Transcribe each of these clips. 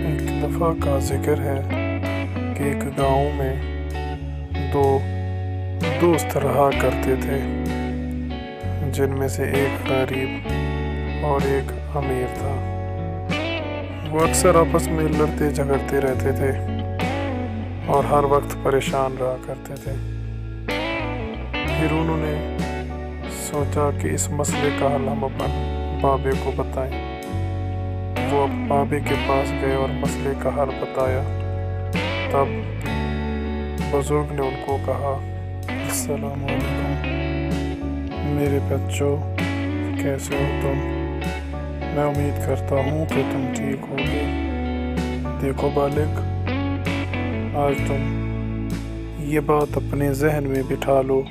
ایک دفعہ کا ذکر ہے کہ ایک گاؤں میں دو دوست رہا کرتے تھے، جن میں سے ایک غریب اور ایک امیر تھا۔ وہ اکثر آپس میں لڑتے جھگڑتے رہتے تھے اور ہر وقت پریشان رہا کرتے تھے۔ پھر انہوں نے سوچا کہ اس مسئلے کا حل ہم اپنے بابے کو بتائیں۔ وہ بابے کے پاس گئے اور مسئلے کا حل بتایا۔ تب بزرگ نے ان کو کہا، السلام علیکم میرے بچوں، کیسے ہو تم؟ میں امید کرتا ہوں کہ تم ٹھیک ہوگے۔ دیکھو بالغ، آج تم یہ بات اپنے ذہن میں بٹھا لو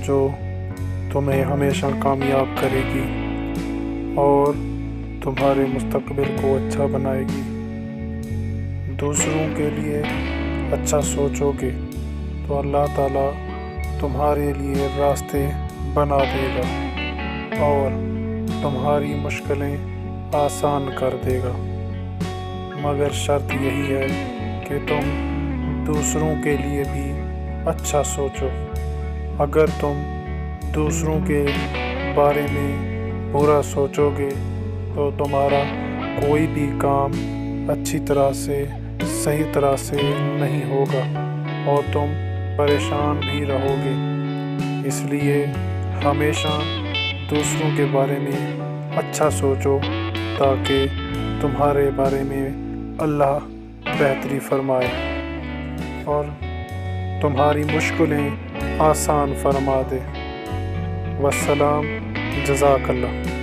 جو تمہیں ہمیشہ کامیاب کرے گی اور تمہارے مستقبل کو اچھا بنائے گی۔ دوسروں کے لیے اچھا سوچو گے تو اللہ تعالیٰ تمہارے لیے راستے بنا دے گا اور تمہاری مشکلیں آسان کر دے گا، مگر شرط یہی ہے کہ تم دوسروں کے لیے بھی اچھا سوچو۔ اگر تم دوسروں کے بارے میں برا سوچو گے تو تمہارا کوئی بھی کام اچھی طرح سے صحیح طرح سے نہیں ہوگا اور تم پریشان بھی رہو گے۔ اس لیے ہمیشہ دوسروں کے بارے میں اچھا سوچو تاکہ تمہارے بارے میں اللہ بہتری فرمائے اور تمہاری مشکلیں آسان فرما دے۔ والسلام، جزاک اللہ۔